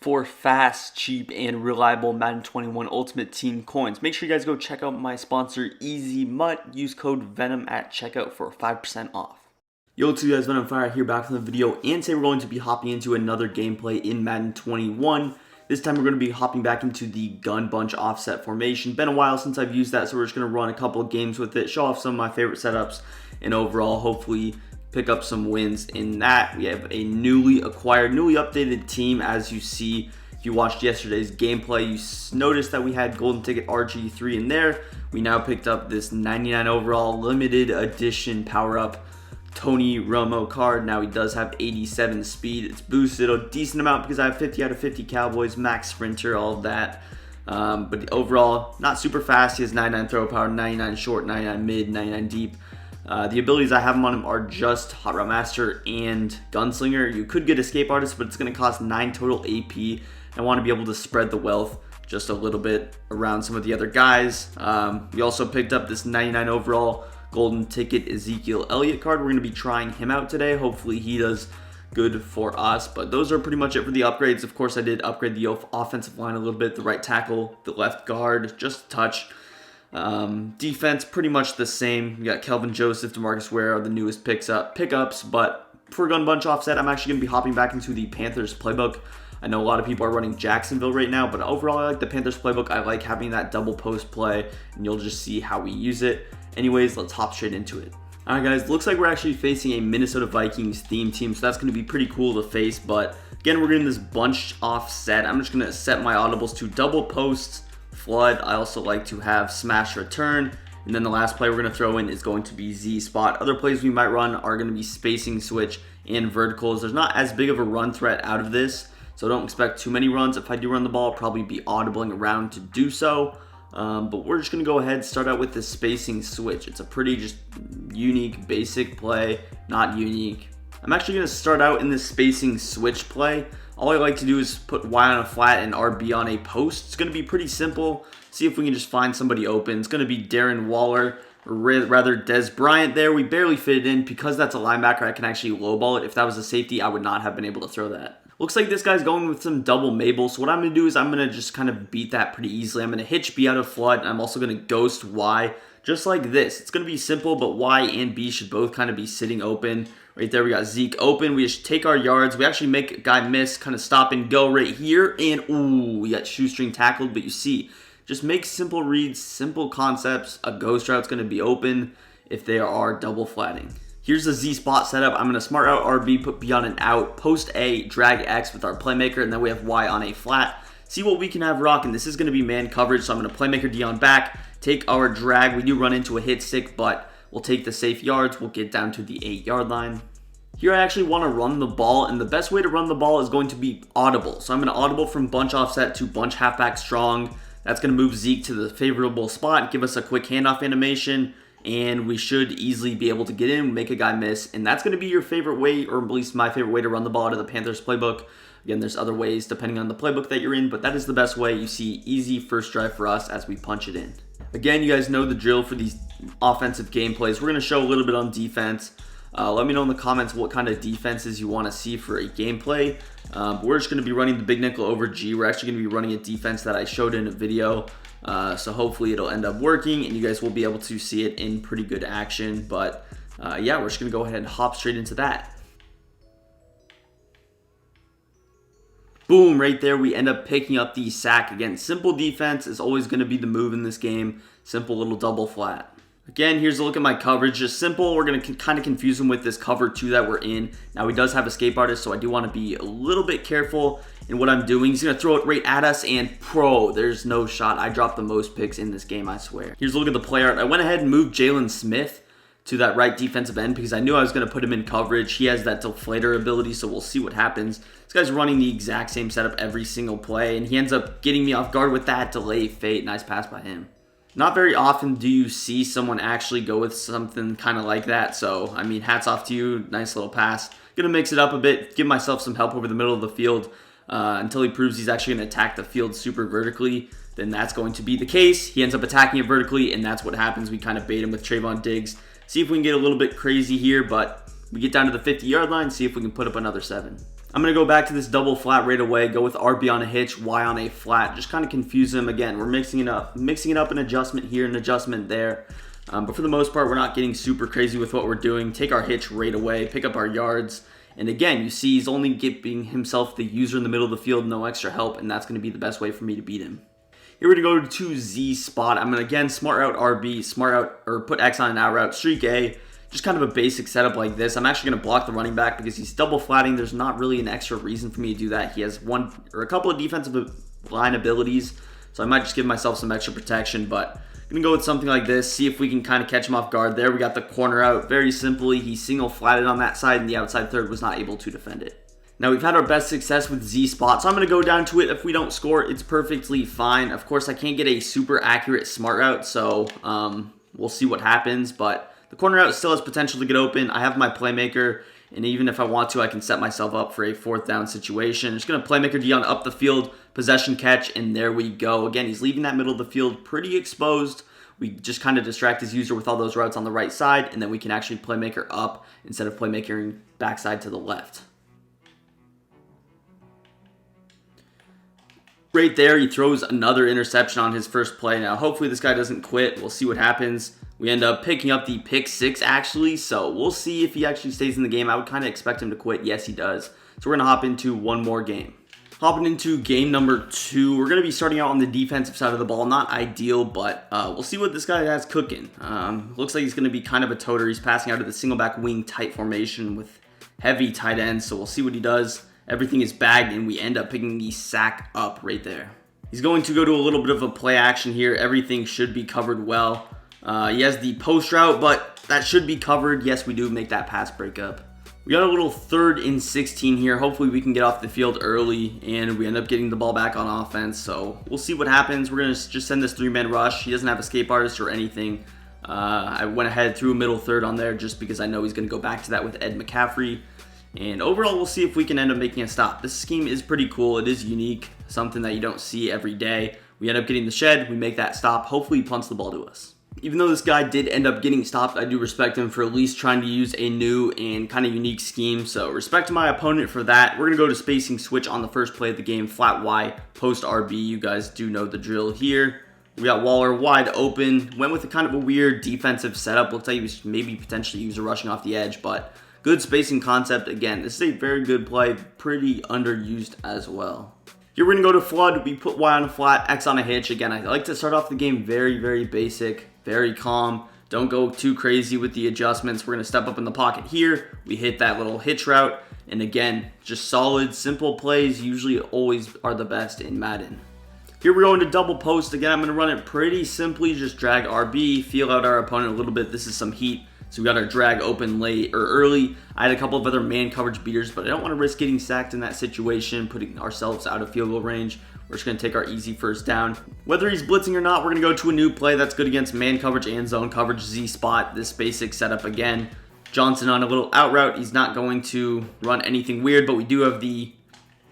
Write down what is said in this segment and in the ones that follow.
for fast, cheap, and reliable Madden 21 Ultimate Team coins. Make sure you guys go check out my sponsor, Easy Mutt. Use code VENOM at checkout for 5% off. Yo, what's up guys, Venom Fire here back from the video, and today we're going to be hopping into another gameplay in Madden 21. This time we're going to be hopping back into the gun bunch offset formation. Been a while since I've used that, so we're just going to run a couple of games with it, show off some of my favorite setups, and overall hopefully pick up some wins in that. We have a newly updated team. As you see, if you watched yesterday's gameplay, you noticed that we had golden ticket RG3 in there. We now picked up this 99 overall limited edition power up Tony Romo card. Now he does have 87 speed. It's boosted a decent amount because I have 50 out of 50 Cowboys, max sprinter, all of that. But overall, not super fast. He has 99 throw power, 99 short, 99 mid, 99 deep. The abilities I have him on him are just Hot Rod Master and Gunslinger. You could get Escape Artist, but it's going to cost 9 total AP. I want to be able to spread the wealth just a little bit around some of the other guys. We also picked up this 99 overall golden ticket Ezekiel Elliott card. We're going to be trying him out today. Hopefully he does good for us, but those are pretty much it for the upgrades. Of course, I did upgrade the offensive line a little bit, the right tackle, the left guard, just a touch. Defense pretty much the same. We got Kelvin Joseph, DeMarcus Ware are the newest pickups, but for gun bunch offset, I'm actually going to be hopping back into the Panthers playbook. I know a lot of people are running Jacksonville right now, but overall I like the Panthers playbook. I like having that double post play, and you'll just see how we use it. Anyways, let's hop straight into it. Alright guys, looks like we're actually facing a Minnesota Vikings theme team, so that's going to be pretty cool to face, but again, we're getting this bunch offset. I'm just going to set my audibles to double posts, flood. I also like to have smash return, and then the last play we're going to throw in is going to be Z spot. Other plays we might run are going to be spacing switch and verticals. There's not as big of a run threat out of this, so don't expect too many runs. If I do run the ball, I'll probably be audibling around to do so. But we're just going to go ahead and start out with the spacing switch. It's a pretty just unique, basic play, not unique. I'm actually going to start out in this spacing switch play. All I like to do is put Y on a flat and RB on a post. It's going to be pretty simple. See if we can just find somebody open. It's going to be Darren Waller, or rather Des Bryant there. We barely fit it in. Because that's a linebacker, I can actually lowball it. If that was a safety, I would not have been able to throw that. Looks like this guy's going with some double Mabel, so what I'm going to do is I'm going to just kind of beat that pretty easily. I'm going to hitch B out of flood, and I'm also going to ghost Y, just like this. It's going to be simple, but Y and B should both kind of be sitting open. Right there, we got Zeke open. We just take our yards. We actually make a guy miss, kind of stop and go right here, and ooh, we got shoestring tackled, but you see, just make simple reads, simple concepts. A ghost route's going to be open if they are double flatting. Here's the Z spot setup. I'm going to smart out RB, put B on an out, post A, drag X with our playmaker, and then we have Y on a flat. See what we can have rocking. This is going to be man coverage, so I'm going to playmaker D on back, take our drag. We do run into a hit stick, but we'll take the safe yards. We'll get down to the 8-yard line. Here I actually want to run the ball, and the best way to run the ball is going to be audible. So I'm going to audible from bunch offset to bunch halfback strong. That's going to move Zeke to the favorable spot, give us a quick handoff animation, and we should easily be able to get in, make a guy miss, and that's going to be your favorite way, or at least my favorite way to run the ball out of the Panthers playbook. Again, there's other ways depending on the playbook that you're in, but that is the best way. You see easy first drive for us as we punch it in. Again, you guys know the drill for these offensive gameplays. We're going to show a little bit on defense. Let me know in the comments what kind of defenses you want to see for a gameplay. We're just going to be running the big nickel over G. We're actually going to be running a defense that I showed in a video. So hopefully it'll end up working and you guys will be able to see it in pretty good action. But yeah, we're just going to go ahead and hop straight into that. Boom, right there, we end up picking up the sack. Again, simple defense is always going to be the move in this game. Simple little double flat. Again, here's a look at my coverage. Just simple. We're going to kind of confuse him with this cover 2 that we're in. Now, he does have Escape Artist, so I do want to be a little bit careful in what I'm doing. He's going to throw it right at us, and there's no shot. I dropped the most picks in this game, I swear. Here's a look at the play art. I went ahead and moved Jalen Smith to that right defensive end because I knew I was going to put him in coverage. He has that deflator ability, so we'll see what happens. This guy's running the exact same setup every single play, and he ends up getting me off guard with that delay fate. Nice pass by him. Not very often do you see someone actually go with something kind of like that. So, I mean, hats off to you. Nice little pass. Going to mix it up a bit. Give myself some help over the middle of the field until he proves he's actually going to attack the field super vertically. Then that's going to be the case. He ends up attacking it vertically, and that's what happens. We kind of bait him with Trayvon Diggs. See if we can get a little bit crazy here, but we get down to the 50-yard line. See if we can put up another 7. I'm going to go back to this double flat right away, go with RB on a hitch, Y on a flat, just kind of confuse him again. We're mixing it up an adjustment here, an adjustment there. But for the most part, we're not getting super crazy with what we're doing. Take our hitch right away, pick up our yards. And again, you see he's only giving himself the user in the middle of the field, no extra help, and that's going to be the best way for me to beat him. Here we're going to go to Z spot. I'm going to, again, smart route RB, smart out, or put X on an out route, streak A. Just kind of a basic setup like this. I'm actually going to block the running back because he's double flatting. There's not really an extra reason for me to do that. He has one or a couple of defensive line abilities, so I might just give myself some extra protection, but I'm going to go with something like this, see if we can kind of catch him off guard. There, we got the corner out very simply. He single flatted on that side, and the outside third was not able to defend it. Now, we've had our best success with Z spot, so I'm going to go down to it. If we don't score, it's perfectly fine. Of course, I can't get a super accurate smart route, so we'll see what happens, but the corner route still has potential to get open. I have my playmaker, and even if I want to, I can set myself up for a 4th down situation. Just going to playmaker Dion up the field, possession catch, and there we go. Again, he's leaving that middle of the field pretty exposed. We just kind of distract his user with all those routes on the right side, and then we can actually playmaker up instead of playmakering backside to the left. Right there, he throws another interception on his first play. Now, hopefully this guy doesn't quit. We'll see what happens. We end up picking up the pick 6, actually, so we'll see if he actually stays in the game. I would kind of expect him to quit. Yes, he does. So we're going to hop into one more game. Hopping into game number 2, we're going to be starting out on the defensive side of the ball. Not ideal, but we'll see what this guy has cooking. Looks like he's going to be kind of a toter. He's passing out of the single back wing tight formation with heavy tight ends, so we'll see what he does. Everything is bagged, and we end up picking the sack up right there. He's going to go to a little bit of a play action here. Everything should be covered well. He has the post route, but that should be covered. Yes, we do make that pass breakup. We got a little 3rd and 16 here. Hopefully we can get off the field early, and we end up getting the ball back on offense. So we'll see what happens. We're going to just send this 3-man rush. He doesn't have escape artist or anything. I went ahead, threw a middle 3rd on there just because I know he's going to go back to that with Ed McCaffrey. And overall, we'll see if we can end up making a stop. This scheme is pretty cool. It is unique, something that you don't see every day. We end up getting the shed. We make that stop. Hopefully, he punts the ball to us. Even though this guy did end up getting stopped, I do respect him for at least trying to use a new and kind of unique scheme. So respect to my opponent for that. We're going to go to spacing switch on the first play of the game. Flat Y, post RB. You guys do know the drill here. We got Waller wide open. Went with a kind of a weird defensive setup. Looks like he was maybe potentially user rushing off the edge, but good spacing concept. Again, this is a very good play. Pretty underused as well. Here we're going to go to flood. We put Y on a flat, X on a hitch. Again, I like to start off the game very, very basic, very calm. Don't go too crazy with the adjustments. We're going to step up in the pocket here. We hit that little hitch route. And again, just solid, simple plays usually always are the best in Madden. Here we're going to double post. Again, I'm going to run it pretty simply. Just drag RB, feel out our opponent a little bit. This is some heat. So we got our drag open late or early. I had a couple of other man coverage beaters, but I don't want to risk getting sacked in that situation, putting ourselves out of field goal range. We're just going to take our easy 1st down. Whether he's blitzing or not, we're going to go to a new play that's good against man coverage and zone coverage. Z spot, this basic setup again. Johnson on a little out route. He's not going to run anything weird, but we do have the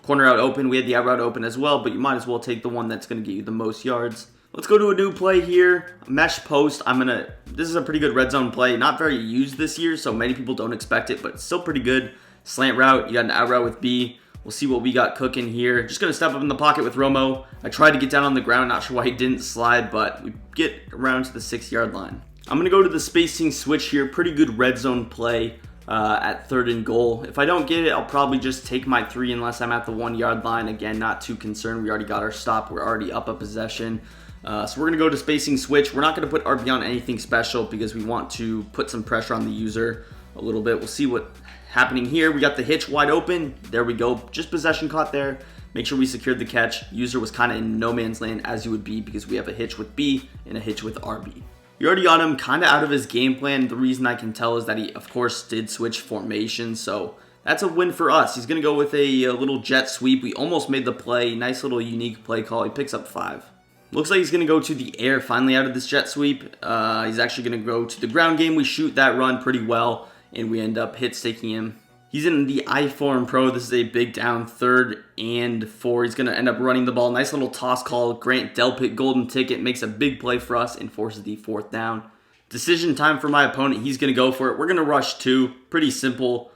corner out open. We had the out route open as well, but you might as well take the one that's going to get you the most yards. Let's go to a new play here. Mesh post. This is a pretty good red zone play. Not very used this year, so many people don't expect it, but it's still pretty good. Slant route. You got an out route with B. We'll see what we got cooking here. Just going to step up in the pocket with Romo. I tried to get down on the ground. Not sure why he didn't slide, but we get around to the 6-yard line. I'm going to go to the spacing switch here. Pretty good red zone play at 3rd and goal. If I don't get it, I'll probably just take my 3 unless I'm at the 1-yard line. Again, not too concerned. We already got our stop. We're already up a possession. So we're going to go to spacing switch. We're not going to put RB on anything special because we want to put some pressure on the user a little bit. We'll see what's happening here. We got the hitch wide open. There we go. Just possession caught there. Make sure we secured the catch. User was kind of in no man's land as you would be because we have a hitch with B and a hitch with RB. You already got him kind of out of his game plan. The reason I can tell is that he, of course, did switch formation. So that's a win for us. He's going to go with a little jet sweep. We almost made the play. Nice little unique play call. He picks up 5. Looks like he's going to go to the air finally out of this jet sweep. He's actually going to go to the ground game. We shoot that run pretty well, and we end up hit taking him. He's in the I-Form Pro. This is a big down 3rd and 4. He's going to end up running the ball. Nice little toss call. Grant Delpit golden ticket makes a big play for us and forces the 4th down. Decision time for my opponent. He's going to go for it. We're going to rush 2. Pretty simple.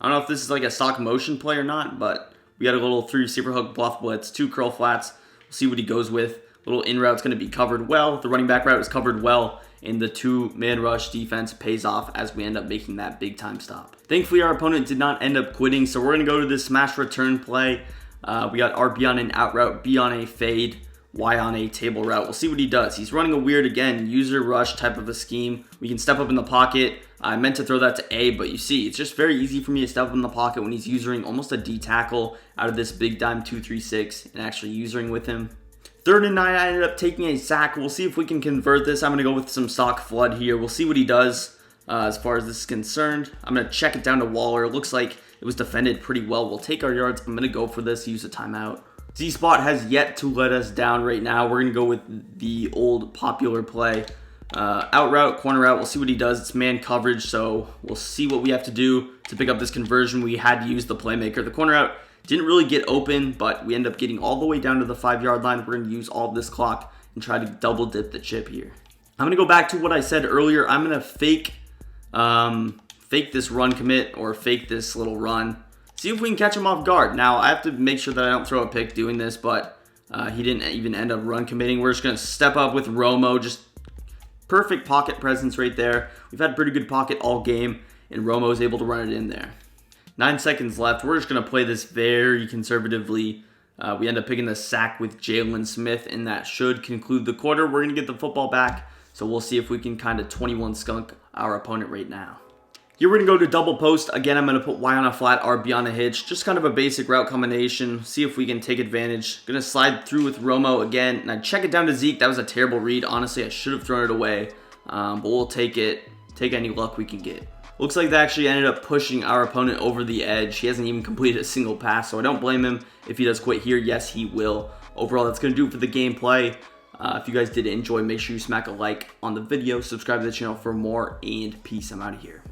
I don't know if this is like a stock motion play or not, but we got a little 3 receiver hook, bluff blitz, 2 curl flats. We'll see what he goes with. Little in route's going to be covered well. The running back route is covered well. And the 2-man rush defense pays off as we end up making that big time stop. Thankfully, our opponent did not end up quitting, so we're going to go to this smash return play. We got RB on an out route, B on a fade, Y on a table route. We'll see what he does. He's running a weird, again, user rush type of a scheme. We can step up in the pocket. I meant to throw that to A, but you see, it's just very easy for me to step up in the pocket when he's using almost a D tackle out of this big dime 2-3-6 and actually using with him. 3rd and 9, I ended up taking a sack. We'll see if we can convert this. I'm going to go with some stock flood here. We'll see what he does as far as this is concerned. I'm going to check it down to Waller. It looks like it was defended pretty well. We'll take our yards. I'm going to go for this, use a timeout. Z-Spot has yet to let us down right now. We're going to go with the old popular play. Out route, corner route. We'll see what he does. It's man coverage, so we'll see what we have to do to pick up this conversion. We had to use the playmaker. The corner route didn't really get open, but we end up getting all the way down to the 5-yard line. We're going to use all of this clock and try to double dip the chip here. I'm going to go back to what I said earlier. I'm going to fake this run commit or fake this little run. See if we can catch him off guard. Now, I have to make sure that I don't throw a pick doing this, but he didn't even end up run committing. We're just going to step up with Romo. Just perfect pocket presence right there. We've had pretty good pocket all game, and Romo is able to run it in there. 9 seconds left. We're just going to play this very conservatively. We end up picking the sack with Jalen Smith, and that should conclude the quarter. We're going to get the football back, so we'll see if we can kind of 21 skunk our opponent right now. Here we're going to go to double post. Again, I'm going to put Y on a flat, RB on a hitch. Just kind of a basic route combination. See if we can take advantage. Going to slide through with Romo again, and I check it down to Zeke. That was a terrible read. Honestly, I should have thrown it away, but we'll take it. Take any luck we can get. Looks like that actually ended up pushing our opponent over the edge. He hasn't even completed a single pass, so I don't blame him if he does quit here. Yes, he will. Overall, that's going to do it for the gameplay. If you guys did enjoy, make sure you smack a like on the video, subscribe to the channel for more, and peace. I'm out of here.